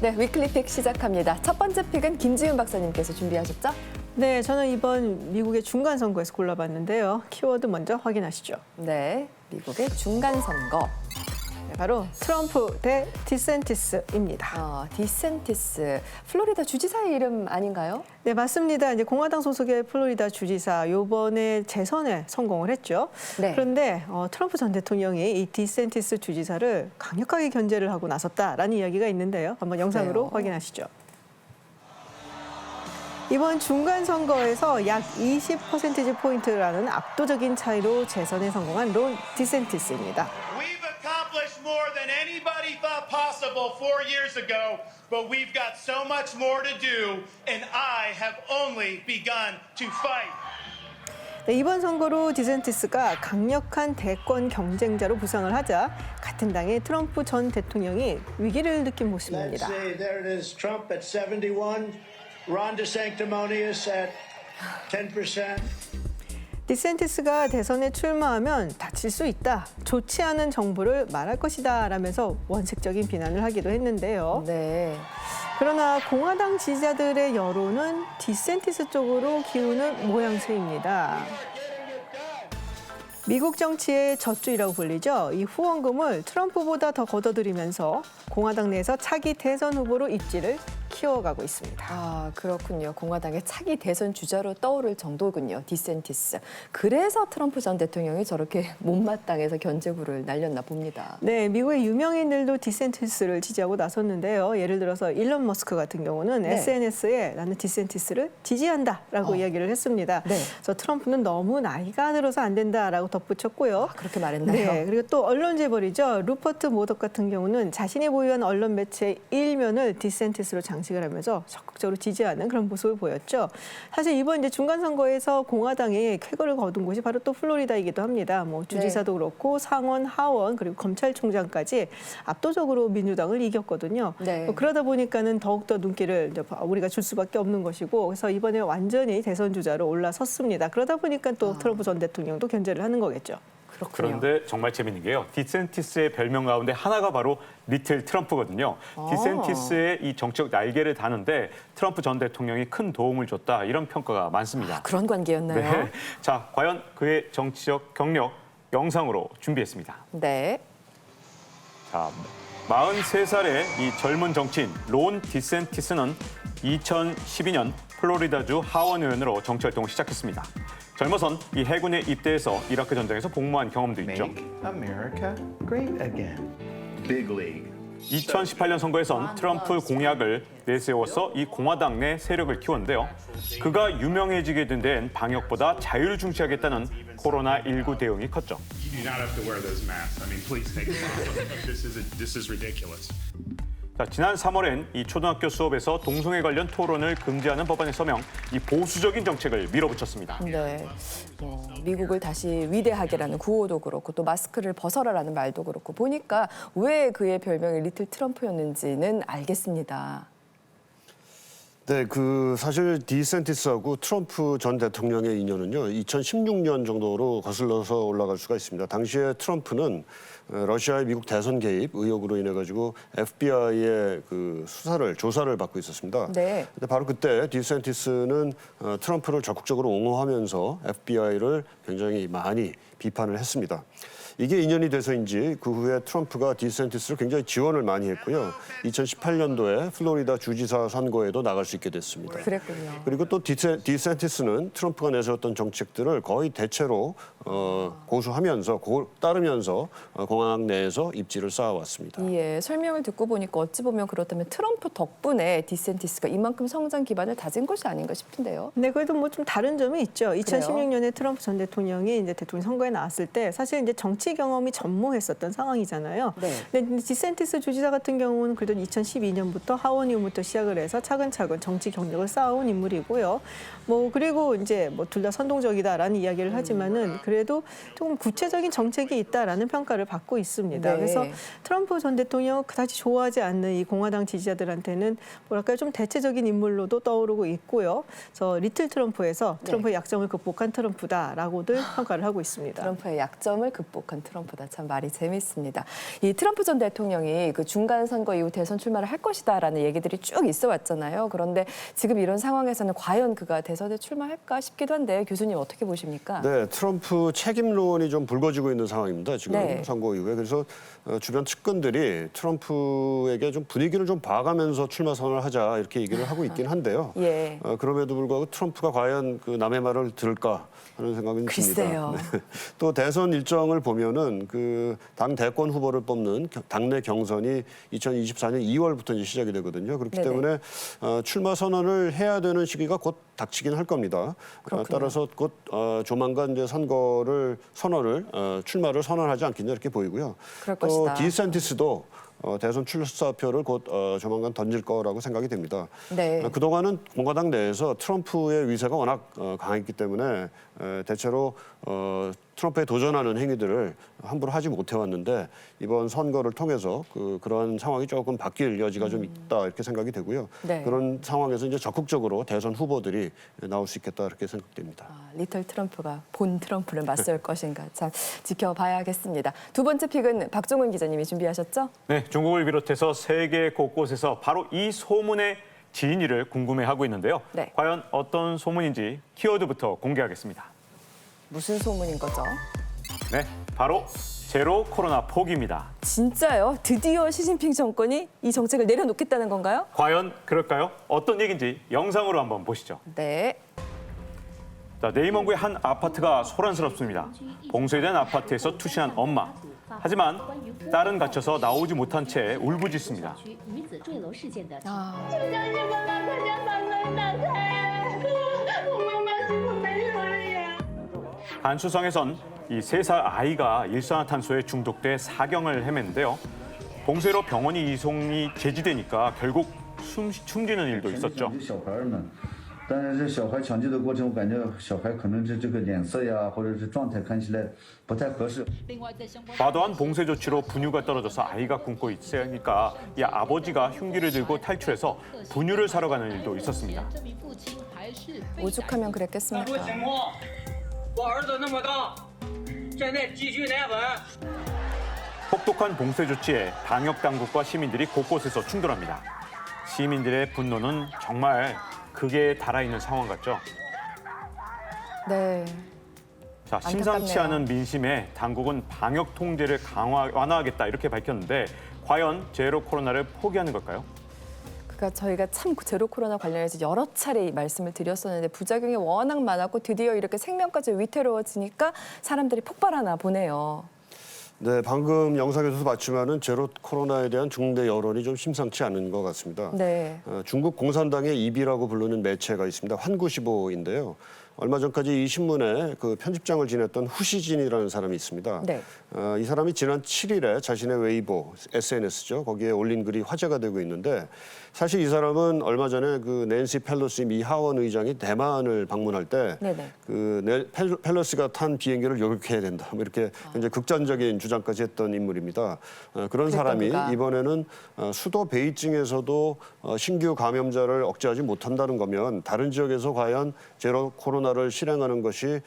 네, 위클리 픽 시작합니다. 첫 번째 픽은 김지윤 박사님께서 준비하셨죠? 네, 저는 이번 미국의 중간 선거에서 골라봤는데요. 키워드 먼저 확인하시죠. 네, 미국의 중간 선거. 네, 바로 트럼프 대 디센티스입니다. 디센티스, 플로리다 주지사의 이름 아닌가요? 네, 맞습니다. 이제 공화당 소속의 플로리다 주지사 이번에 재선에 성공을 했죠. 네. 그런데 트럼프 전 대통령이 이 디센티스 주지사를 강력하게 견제를 하고 나섰다라는 이야기가 있는데요. 한번 영상으로 그래요? 확인하시죠. 이번 중간 선거에서 약 20% 포인트라는 압도적인 차이로 재선에 성공한 론 디센티스입니다. We've accomplished more than anybody thought possible 4 years ago, but we've got so much more to do, and I have only begun to fight. 네, 이번 선거로 디센티스가 강력한 대권 경쟁자로 부상을 하자 같은 당의 트럼프 전 대통령이 위기를 느낀 Let's 모습입니다. see, there it is, Trump at 71, Ron DeSanctimonious at 10%. 디센티스가 대선에 출마하면 다칠 수 있다. 좋지 않은 정보를 말할 것이다 라면서 원색적인 비난을 하기도 했는데요. 네. 그러나 공화당 지지자들의 여론은 디센티스 쪽으로 기우는 모양새입니다. 미국 정치의 젖줄이라고 불리죠. 이 후원금을 트럼프보다 더 걷어들이면서 공화당 내에서 차기 대선 후보로 입지를 키워가고 있습니다. 그렇군요. 공화당의 차기 대선 주자로 떠오를 정도군요. 디센티스. 그래서 트럼프 전 대통령이 저렇게 못마땅해서 견제구를 날렸나 봅니다. 네, 미국의 유명인들도 디센티스를 지지하고 나섰는데요. 예를 들어서 일론 머스크 같은 경우는 네. SNS에 나는 디센티스를 지지한다라고 이야기를 했습니다. 네. 그래서 트럼프는 너무 나이가 들어서 안 된다라고 덧붙였고요. 그렇게 말했나요? 네, 그리고 또 언론 재벌이죠. 루퍼트 모덕 같은 경우는 자신이 보유한 언론 매체의 일면을 디센티스로 장식을 하면서 적극적으로 지지하는 그런 모습을 보였죠. 사실 이번 이제 중간 선거에서 공화당이 쾌거를 거둔 곳이 바로 또 플로리다이기도 합니다. 뭐 주지사도 그렇고 상원, 하원 그리고 검찰총장까지 압도적으로 민주당을 이겼거든요. 네. 그러다 보니까는 더욱더 눈길을 이제 우리가 줄 수밖에 없는 것이고 그래서 이번에 완전히 대선 주자로 올라섰습니다. 그러다 보니까 또 트럼프 전 대통령도 견제를 하는 거겠죠. 그렇군요. 그런데 정말 재밌는 게요. 디센티스의 별명 가운데 하나가 바로 리틀 트럼프거든요. 디센티스의 이 정치적 날개를 다는데 트럼프 전 대통령이 큰 도움을 줬다. 이런 평가가 많습니다. 그런 관계였나요? 네. 자, 과연 그의 정치적 경력 영상으로 준비했습니다. 네. 자, 43살의 이 젊은 정치인 론 디센티스는 2012년 플로리다주 하원 의원으로 정치 활동을 시작했습니다. 젊어선 이 해군에 입대해서 이라크 전쟁에서 복무한 경험도 있죠. Make America great again. Big league. 2018년 선거에선 트럼프 공약을 내세워서 이 공화당 내 세력을 키웠는데요. 그가 유명해지게 된 데엔 방역보다 자유를 중시하겠다는 코로나19 대응이 컸죠. You do not have to wear those masks. I mean, please take them off. This is ridiculous. 자, 지난 3월엔 이 초등학교 수업에서 동성애 관련 토론을 금지하는 법안에 서명, 이 보수적인 정책을 밀어붙였습니다. 네. 미국을 다시 위대하게라는 구호도 그렇고 또 마스크를 벗어라라는 말도 그렇고 보니까 왜 그의 별명이 리틀 트럼프였는지는 알겠습니다. 네, 사실 디센티스하고 트럼프 전 대통령의 인연은요, 2016년 정도로 거슬러서 올라갈 수가 있습니다. 당시에 트럼프는 러시아의 미국 대선 개입 의혹으로 인해 가지고 FBI의 조사를 받고 있었습니다. 네. 근데 바로 그때 디센티스는 트럼프를 적극적으로 옹호하면서 FBI를 굉장히 많이 비판을 했습니다. 이게 인연이 돼서인지 그 후에 트럼프가 디센티스를 굉장히 지원을 많이 했고요. 2018년도에 플로리다 주지사 선거에도 나갈 수 있게 됐습니다. 그랬군요. 그리고 또 디센티스는 트럼프가 내세웠던 정책들을 거의 대체로 고수하면서 따르면서 공화당 내에서 입지를 쌓아왔습니다. 예, 설명을 듣고 보니까 어찌 보면 그렇다면 트럼프 덕분에 디센티스가 이만큼 성장 기반을 다진 것이 아닌가 싶은데요. 네, 그래도 뭐 좀 다른 점이 있죠. 2016년에 트럼프 전 대통령이 이제 대통령 선거에 나왔을 때 사실 이제 정치 경험이 전무했었던 상황이잖아요. 네. 근데 디센티스 주지사 같은 경우는 그래도 2012년부터 하원 의원부터 시작을 해서 차근차근 정치 경력을 쌓아온 인물이고요. 뭐 그리고 이제 뭐 둘 다 선동적이다라는 이야기를 하지만은 그래도 조금 구체적인 정책이 있다라는 평가를 받고 있습니다. 네. 그래서 트럼프 전 대통령 그다지 좋아하지 않는 이 공화당 지지자들한테는 뭐랄까요 좀 대체적인 인물로도 떠오르고 있고요. 그래서 리틀 트럼프에서 트럼프의 약점을 극복한 트럼프다라고들 평가를 하고 있습니다. 있습니다. 트럼프의 약점을 극복한 트럼프다. 참 말이 재밌습니다. 이 트럼프 전 대통령이 그 중간 선거 이후 대선 출마를 할 것이다라는 얘기들이 쭉 있어 왔잖아요. 그런데 지금 이런 상황에서는 과연 그가 대선에 출마할까 싶기도 한데 교수님 어떻게 보십니까? 네, 트럼프 책임론이 좀 불거지고 있는 상황입니다. 지금 네. 선거 이후에. 그래서 주변 측근들이 트럼프에게 좀 분위기를 좀 봐가면서 출마 선언을 하자 이렇게 얘기를 하고 있긴 한데요. 예. 그럼에도 불구하고 트럼프가 과연 그 남의 말을 들을까 하는 생각은 글쎄요. 듭니다. 네. 또 대선 일정을 보면은 그 당 대권 후보를 뽑는 당내 경선이 2024년 2월부터 이제 시작이 되거든요. 그렇기 네네. 때문에 출마 선언을 해야 되는 시기가 곧 닥치긴 할 겁니다. 그렇군요. 따라서 곧 조만간 이제 출마를 선언하지 않겠냐 이렇게 보이고요. 그럴 또 것이다. 디센티스도 대선 출사표를 곧 조만간 던질 거라고 생각이 됩니다. 네. 그동안은 공화당 내에서 트럼프의 위세가 워낙 강했기 때문에 대체로 트럼프에 도전하는 행위들을 함부로 하지 못해왔는데 이번 선거를 통해서 그런 상황이 조금 바뀔 여지가 좀 있다 이렇게 생각이 되고요. 네. 그런 상황에서 이제 적극적으로 대선 후보들이 나올 수 있겠다 이렇게 생각됩니다. 리틀 트럼프가 본 트럼프를 맞설 것인가 참 지켜봐야겠습니다. 두 번째 픽은 박종훈 기자님이 준비하셨죠? 네, 중국을 비롯해서 세계 곳곳에서 바로 이 소문의 진위를 궁금해하고 있는데요. 네. 과연 어떤 소문인지 키워드부터 공개하겠습니다. 무슨 소문인 거죠? 네, 바로 제로 코로나 포기입니다. 진짜요? 드디어 시진핑 정권이 이 정책을 내려놓겠다는 건가요? 과연 그럴까요? 어떤 얘기인지 영상으로 한번 보시죠. 네. 자, 네이먼구의 한 아파트가 소란스럽습니다. 봉쇄된 아파트에서 투신한 엄마. 하지만 딸은 갇혀서 나오지 못한 채 울부짖습니다. 간수성에선 이 3살 아이가 일산화탄소에 중독돼 사경을 헤맸는데요. 봉쇄로 병원이 이송이 제지되니까 결국 숨지는 일도 있었죠. 小孩们，但是这小孩抢救的过程，我感觉小孩可能这个脸色呀，或者是状态看起来不太合适。 과도한 봉쇄 조치로 분유가 떨어져서 아이가 굶고 있으니까 이 아버지가 흉기를 들고 탈출해서 분유를 사러 가는 일도 있었습니다. 오죽하면 그랬겠습니까? 我儿子那么大，现在急需奶粉。 혹독한 봉쇄 조치에 방역 당국과 시민들이 곳곳에서 충돌합니다. 시민들의 분노는 정말 극에 달아 있는 상황 같죠. 네. 자, 심상치 안타깝네요. 않은 민심에 당국은 방역 통제를 완화하겠다 이렇게 밝혔는데 과연 제로 코로나를 포기하는 걸까요? 그러니까 저희가 참 제로 코로나 관련해서 여러 차례 말씀을 드렸었는데 부작용이 워낙 많았고 드디어 이렇게 생명까지 위태로워지니까 사람들이 폭발하나 보네요. 네, 방금 영상에서도 봤지만은 제로 코로나에 대한 중국 내 여론이 좀 심상치 않은 것 같습니다. 네. 중국 공산당의 입이라고 부르는 매체가 있습니다. 환구시보인데요. 얼마 전까지 이 신문에 그 편집장을 지냈던 후시진이라는 사람이 있습니다. 네. 이 사람이 지난 7일에 자신의 웨이보, SNS죠. 거기에 올린 글이 화제가 되고 있는데 사실 이 사람은 얼마 전에 그 낸시 펠로시 미 하원 의장이 대만을 방문할 때 네네. 그 펠로시가 탄 비행기를 요격해야 된다. 뭐 이렇게 굉장히 극단적인 주장까지 했던 인물입니다. 그런 사람이 그가. 이번에는 수도 베이징에서도 신규 감염자를 억제하지 못한다는 거면 다른 지역에서 과연 제로 코로나를 실행하는 것이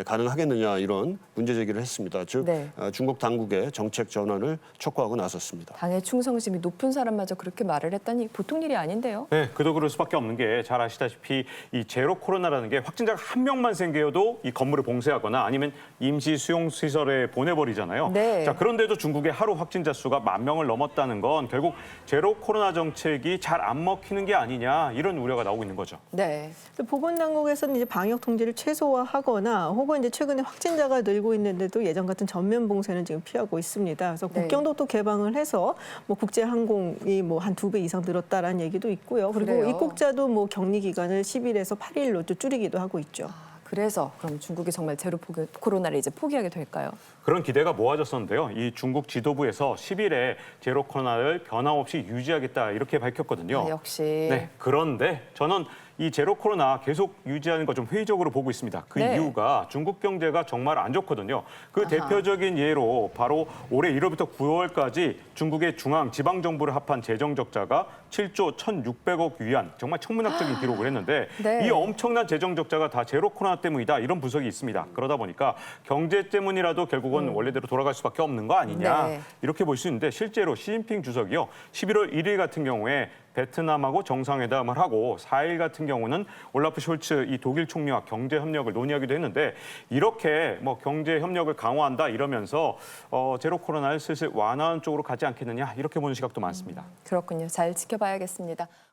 가능하겠느냐 이런 문제 제기를 했습니다. 즉 네. 중국 당국의 정책 전환을 촉구하고 나섰습니다. 당의 충성심이 높은 사람마저 그렇게 말을 했다니 보통 일이 아닌데요. 네, 그도 그럴 수밖에 없는 게 잘 아시다시피 이 제로 코로나라는 게 확진자가 한 명만 생겨도 이 건물을 봉쇄하거나 아니면 임시 수용 시설에 보내버리잖아요. 네. 자, 그런데도 중국의 하루 확진자 수가 10,000명을 넘었다는 건 결국 제로 코로나 정책이 잘 안 먹히는 게 아니냐 이런 우려가 나오고 있는 거죠. 네. 보건당국에서는 이제 방역 통제를 최소화하거나 혹은 이제 최근에 확진자가 늘고 있는데도 예전 같은 전면 봉쇄는 지금 피하고 있습니다. 그래서 네. 국경도 또 개방을 해서 뭐 국제 항공이 뭐 한 2배 이상 늘었다라는 얘기도 있고요. 그리고 그래요? 입국자도 뭐 격리 기간을 10일에서 8일로 또 줄이기도 하고 있죠. 그래서 그럼 중국이 정말 제로 코로나를 이제 포기하게 될까요? 그런 기대가 모아졌었는데요. 이 중국 지도부에서 10일에 제로 코로나를 변함없이 유지하겠다 이렇게 밝혔거든요. 역시. 네, 그런데 저는 이 제로 코로나 계속 유지하는 거 좀 회의적으로 보고 있습니다. 그 네. 이유가 중국 경제가 정말 안 좋거든요. 그 아하. 대표적인 예로 바로 올해 1월부터 9월까지 중국의 중앙 지방 정부를 합한 재정 적자가 7조 1,600억 위안, 정말 천문학적인 기록을 했는데 네. 이 엄청난 재정 적자가 다 제로 코로나 때문이다 이런 분석이 있습니다. 그러다 보니까 경제 때문이라도 결국은 원래대로 돌아갈 수밖에 없는 거 아니냐 네. 이렇게 볼 수 있는데 실제로 시진핑 주석이요 11월 1일 같은 경우에 베트남하고 정상회담을 하고 4일 같은 경우는 올라프 숄츠 이 독일 총리와 경제 협력을 논의하기도 했는데 이렇게 뭐 경제 협력을 강화한다 이러면서 제로 코로나를 슬슬 완화하는 쪽으로 가지 않겠느냐 이렇게 보는 시각도 많습니다. 그렇군요. 잘 지켜봐야겠습니다.